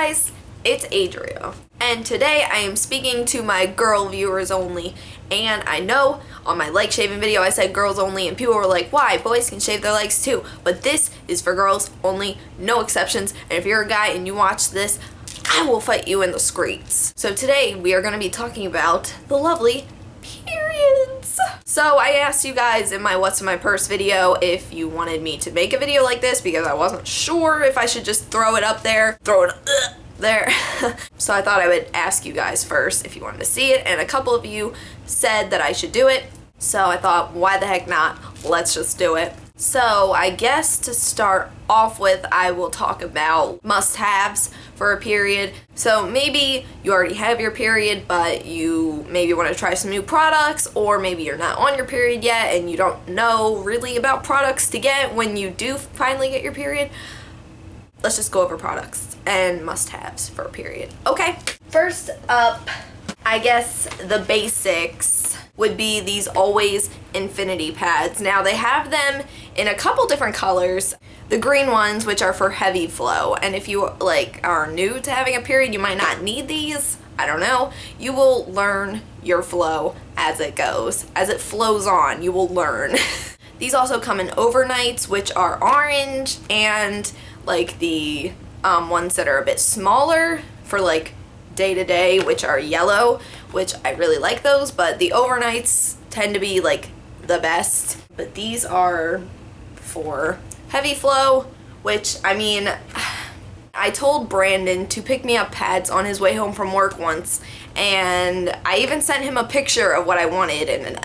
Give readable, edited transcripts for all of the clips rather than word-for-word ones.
guys, it's Adria, and today I am speaking to my girl viewers only. And I know on my leg shaving video I said girls only, and people were like, why? Boys can shave their legs too. But this is for girls only, no exceptions. And if you're a guy and you watch this, I will fight you in the streets. So today we are going to be talking about the lovely periods. So I asked you guys in my What's in My Purse video if you wanted me to make a video like this because I wasn't sure if I should just throw it up there, there. So I thought I would ask you guys first if you wanted to see it, and a couple of you said that I should do it. So I thought, why the heck not? Let's just do it. So I guess to start off with, I will talk about must-haves for a period. So maybe you already have your period, but you maybe want to try some new products, or maybe you're not on your period yet and you don't know really about products to get when you do finally get your period. Let's just go over products and must-haves for a period. Okay, first up, I guess the basics would be these Always Infinity pads. Now they have them in a couple different colors. The green ones, which are for heavy flow, and if you are new to having a period, you might not need these. I don't know. You will learn your flow as it goes. As it flows on, you will learn. These also come in overnights, which are orange, and the ones that are a bit smaller for day-to-day, which are yellow, which I really like those, but the overnights tend to be the best. But these are for heavy flow, which, I mean, I told Brandon to pick me up pads on his way home from work once, and I even sent him a picture of what I wanted, and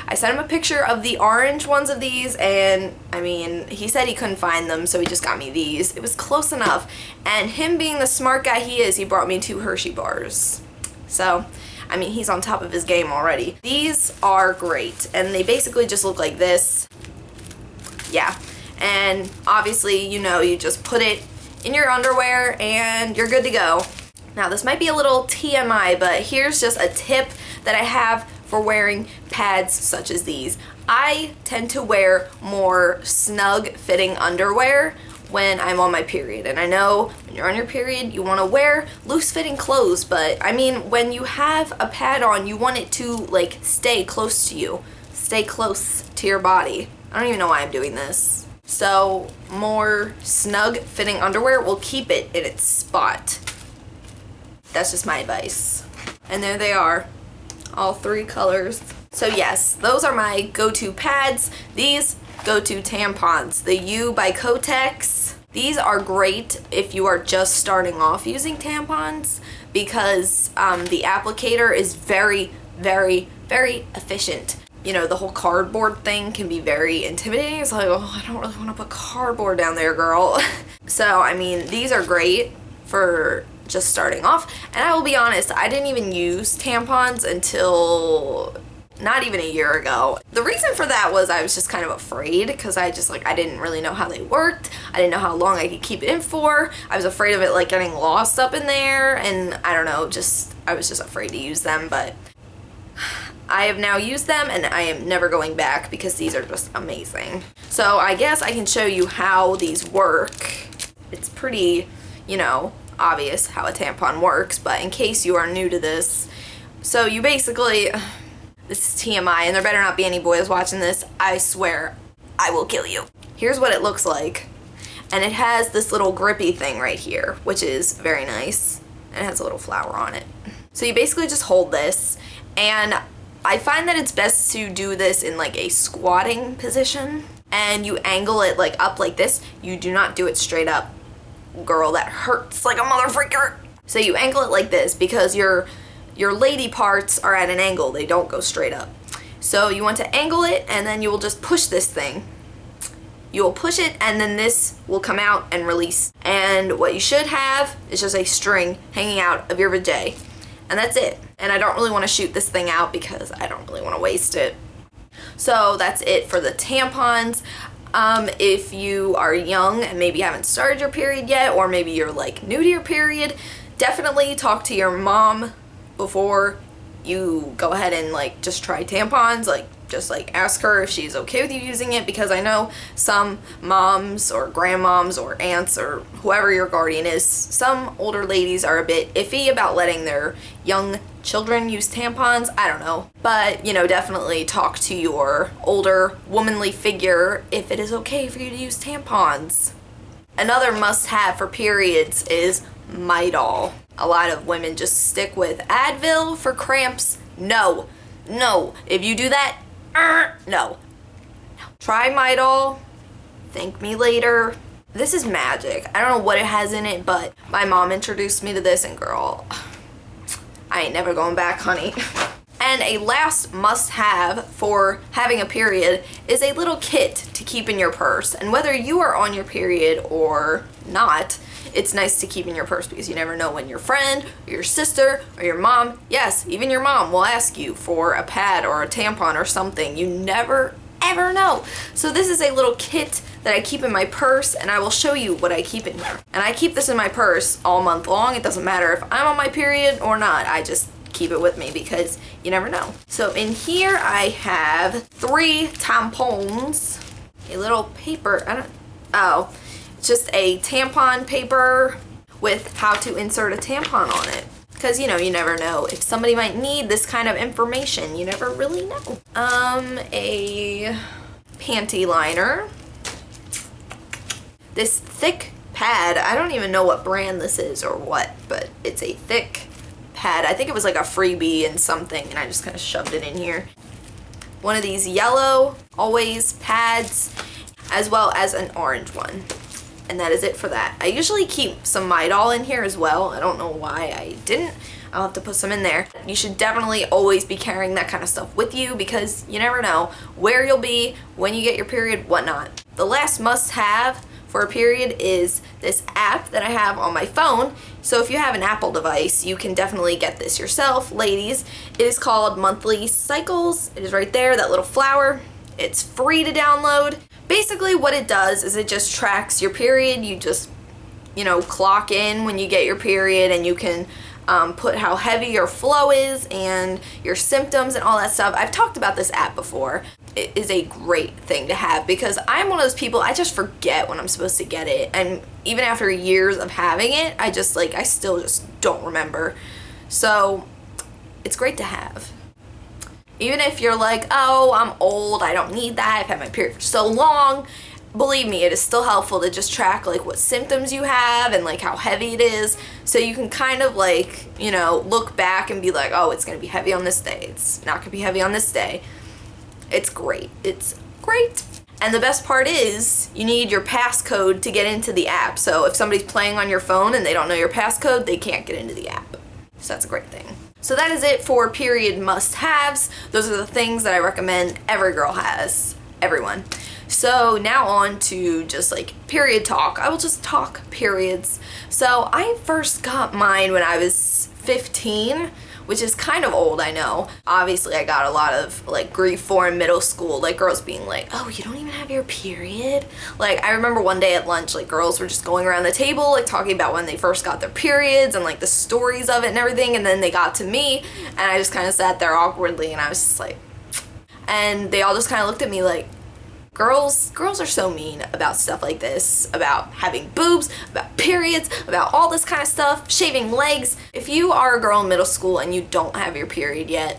I sent him a picture of the orange ones of these, and I mean, he said he couldn't find them, so he just got me these. It was close enough, and him being the smart guy he is, he brought me 2 Hershey bars. So, I mean, he's on top of his game already. These are great, and they basically just look like this. Yeah, and obviously, you just put it in your underwear, and you're good to go. Now, this might be a little TMI, but here's just a tip that I have for wearing pads such as these. I tend to wear more snug fitting underwear when I'm on my period, and I know when you're on your period you want to wear loose fitting clothes, but I mean, when you have a pad on, you want it to stay close to you, stay close to your body. I don't even know why I'm doing this. So more snug fitting underwear will keep it in its spot. That's just my advice. And there they are, all 3 colors. So yes, those are my go-to pads. These go-to tampons. The U by Kotex. These are great if you are just starting off using tampons because the applicator is very, very, very efficient. The whole cardboard thing can be very intimidating. It's like, oh, I don't really want to put cardboard down there, girl. So, I mean, these are great for just starting off. And I will be honest, I didn't even use tampons until not even a year ago. The reason for that was I was just kind of afraid because I didn't really know how they worked. I didn't know how long I could keep it in for. I was afraid of it getting lost up in there, and I don't know, I was just afraid to use them, but I have now used them and I am never going back because these are just amazing. So I guess I can show you how these work. It's pretty, obvious how a tampon works, but in case you are new to this, so you basically, this is TMI, and there better not be any boys watching this. I swear I will kill you. Here's what it looks like, and it has this little grippy thing right here, which is very nice, and it has a little flower on it. So you basically just hold this, and I find that it's best to do this in a squatting position, and you angle it up like this. You do not do it straight up. Girl, that hurts like a motherfreaker. So you angle it like this because your lady parts are at an angle. They don't go straight up. So you want to angle it, and then you will just push this thing. You will push it, and then this will come out and release. And what you should have is just a string hanging out of your vajay. And that's it. And I don't really want to shoot this thing out because I don't really want to waste it. So that's it for the tampons. If you are young and maybe haven't started your period yet, or maybe you're new to your period, definitely talk to your mom before you go ahead and like just try tampons, like just like ask her if she's okay with you using it, because I know some moms or grandmoms or aunts or whoever your guardian is, some older ladies are a bit iffy about letting their young children use tampons. I don't know, but you know, definitely talk to your older womanly figure if it is okay for you to use tampons. Another must-have for periods is Midol. A lot of women just stick with Advil for cramps. No, if you do that, no. Try Midol, thank me later. This is magic. I don't know what it has in it, but my mom introduced me to this, and girl, I ain't never going back, honey. And a last must-have for having a period is a little kit to keep in your purse. And whether you are on your period or not, it's nice to keep in your purse, because you never know when your friend or your sister or your mom, yes, even your mom, will ask you for a pad or a tampon or something. You never ever know. So this is a little kit that I keep in my purse, and I will show you what I keep in here. And I keep this in my purse all month long. It doesn't matter if I'm on my period or not. I just keep it with me because you never know. So in here I have 3 tampons, a little paper, it's just a tampon paper with how to insert a tampon on it. Because, you know, you never know if somebody might need this kind of information. You never really know. A panty liner. This thick pad, I don't even know what brand this is or what, but it's a thick pad. I think it was like a freebie and something, and I just kind of shoved it in here. One of these yellow always pads, as well as an orange one. And that is it for that. I usually keep some Midol in here as well. I don't know why I didn't. I'll have to put some in there. You should definitely always be carrying that kind of stuff with you, because you never know where you'll be, when you get your period, whatnot. The last must-have for a period is this app that I have on my phone. So if you have an Apple device, you can definitely get this yourself, ladies. It is called Monthly Cycles. It is right there, that little flower. It's free to download. Basically what it does is it just tracks your period. You just, you know, clock in when you get your period, and you can put how heavy your flow is and your symptoms and all that stuff. I've talked about this app before. It is a great thing to have, because I'm one of those people, I just forget when I'm supposed to get it. And even after years of having it, I still just don't remember. So it's great to have. Even if you're like, oh, I'm old, I don't need that, I've had my period for so long, believe me, it is still helpful to just track like what symptoms you have and like how heavy it is, so you can kind of like, you know, look back and be like, oh, it's gonna be heavy on this day, it's not gonna be heavy on this day. It's great. It's great. And the best part is you need your passcode to get into the app. So if somebody's playing on your phone and they don't know your passcode, they can't get into the app. So that's a great thing. So that is it for period must-haves. Those are the things that I recommend every girl has. Everyone. So now on to just like period talk. I will just talk periods. So I first got mine when I was 15, which is kind of old, I know. Obviously, I got a lot of like grief for in middle school, like girls being like, oh, you don't even have your period? Like, I remember one day at lunch, like girls were just going around the table, like talking about when they first got their periods and like the stories of it and everything, and then they got to me, and I just kind of sat there awkwardly, and I was just like, and they all just kind of looked at me like, girls are so mean about stuff like this, about having boobs, about periods, about all this kind of stuff, shaving legs. If you are a girl in middle school and you don't have your period yet,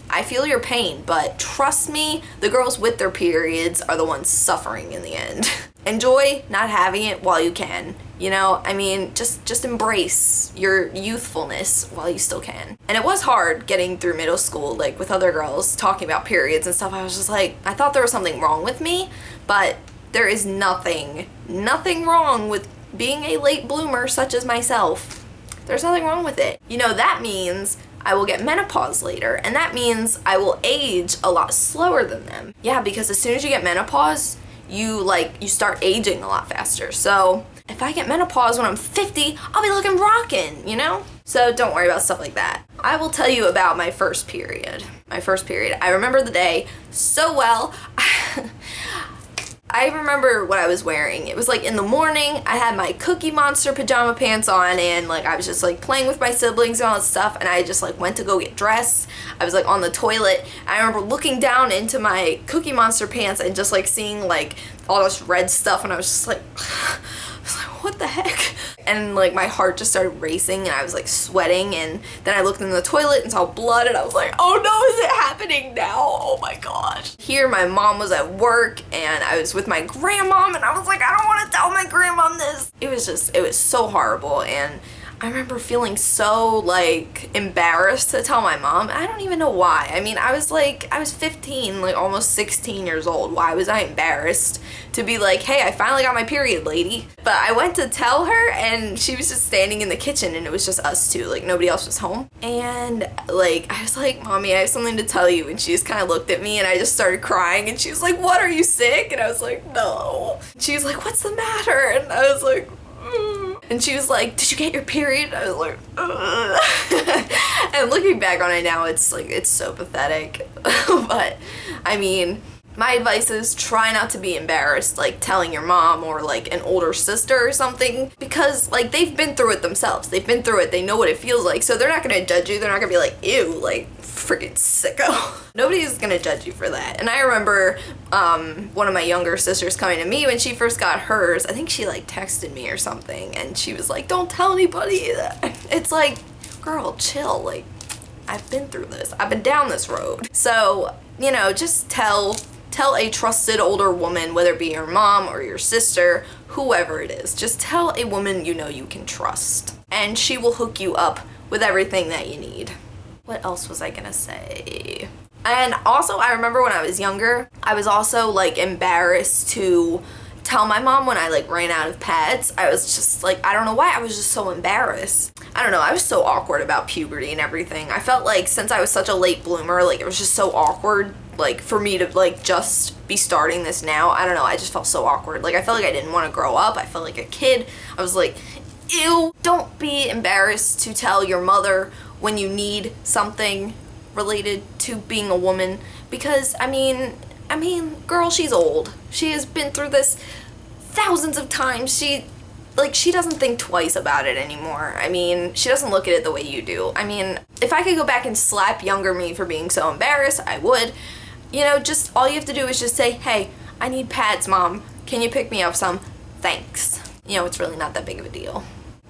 I feel your pain, but trust me, the girls with their periods are the ones suffering in the end. Enjoy not having it while you can. You know, I mean, just embrace your youthfulness while you still can. And it was hard getting through middle school, like with other girls talking about periods and stuff. I was just like, I thought there was something wrong with me, but there is nothing wrong with being a late bloomer such as myself. There's nothing wrong with it. You know, that means I will get menopause later, and that means I will age a lot slower than them. Yeah, because as soon as you get menopause, you start aging a lot faster. So if I get menopause when I'm 50, I'll be looking rockin', you know? So don't worry about stuff like that. I will tell you about my first period. I remember the day so well. I remember what I was wearing. It was like in the morning, I had my Cookie Monster pajama pants on, and like I was just like playing with my siblings and all that stuff, and I just like went to go get dressed. I was like on the toilet. I remember looking down into my Cookie Monster pants and just like seeing like all this red stuff, and I was just like, what the heck? And like my heart just started racing and I was like sweating, and then I looked in the toilet and saw blood and I was like, oh no, is it happening now? Oh my gosh. Here my mom was at work and I was with my grandmom and I was like, I don't want to tell my grandmom this. It was so horrible, and I remember feeling so like embarrassed to tell my mom. I don't even know why. I mean, I was 15, like almost 16 years old. Why was I embarrassed to be like, hey, I finally got my period, lady? But I went to tell her and she was just standing in the kitchen and it was just us two, like nobody else was home. And like, I was like, Mommy, I have something to tell you. And she just kind of looked at me and I just started crying and she was like, what, are you sick? And I was like, no. She was like, what's the matter? And I was like, and she was like, did you get your period? I was like, ugh. And looking back on it now, it's like, it's so pathetic. But I mean, my advice is try not to be embarrassed, like telling your mom or like an older sister or something, because like they've been through it themselves. They've been through it. They know what it feels like. So they're not gonna judge you. They're not gonna be like, ew, like freaking sicko. Nobody's gonna judge you for that. And I remember one of my younger sisters coming to me when she first got hers. I think she like texted me or something and she was like, don't tell anybody that. It's like, girl, chill. Like, I've been through this. I've been down this road. So, you know, just tell a trusted older woman, whether it be your mom or your sister, whoever it is. Just tell a woman you know you can trust, and she will hook you up with everything that you need. What else was I gonna say? And also, I remember when I was younger, I was also like embarrassed to tell my mom when I like ran out of pads. I was just like, I don't know why, I was just so embarrassed. I don't know, I was so awkward about puberty and everything. I felt like since I was such a late bloomer, like it was just so awkward, like for me to like just be starting this now. I don't know, I just felt so awkward. Like I felt like I didn't want to grow up. I felt like a kid. I was like, ew. Don't be embarrassed to tell your mother when you need something related to being a woman, because I mean, girl, she's old. She has been through this thousands of times. She doesn't think twice about it anymore. I mean, she doesn't look at it the way you do. I mean, if I could go back and slap younger me for being so embarrassed, I would. You know, just all you have to do is just say, hey, I need pads, Mom. Can you pick me up some? Thanks. You know, it's really not that big of a deal.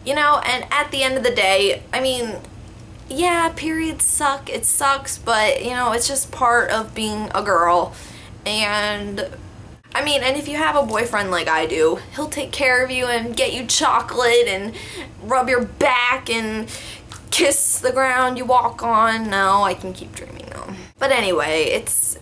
You know, and at the end of the day, I mean, yeah, periods suck. It sucks, but, you know, it's just part of being a girl. And I mean, and if you have a boyfriend like I do, he'll take care of you and get you chocolate and rub your back and kiss the ground you walk on. No, I can keep dreaming though. But anyway, it's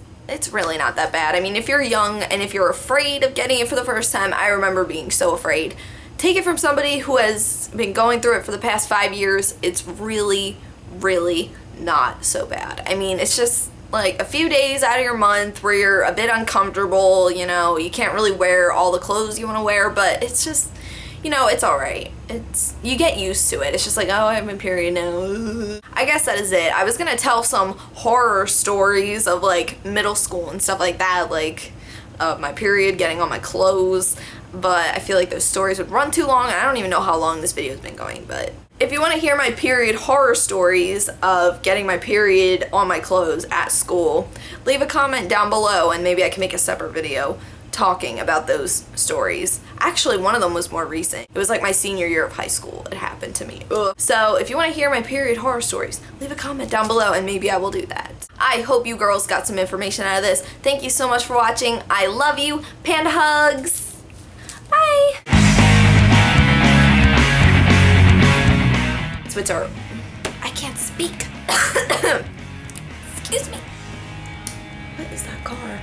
really not that bad. I mean, if you're young and if you're afraid of getting it for the first time, I remember being so afraid. Take it from somebody who has been going through it for the past 5 years. It's really, really not so bad. I mean, it's just like a few days out of your month where you're a bit uncomfortable, you know, you can't really wear all the clothes you want to wear, but it's just, you know, it's alright. You get used to it. It's just like, oh, I have my period now. I guess that is it. I was gonna tell some horror stories of like middle school and stuff like that, like my period, getting on my clothes, but I feel like those stories would run too long. I don't even know how long this video has been going, but if you want to hear my period horror stories of getting my period on my clothes at school, leave a comment down below and maybe I can make a separate video talking about those stories. Actually, one of them was more recent. It was like my senior year of high school. It happened to me. Ugh. So if you want to hear my period horror stories, leave a comment down below and maybe I will do that. I hope you girls got some information out of this. Thank you so much for watching. I love you. Panda hugs. Bye. Twitter. I can't speak. Excuse me. What is that car?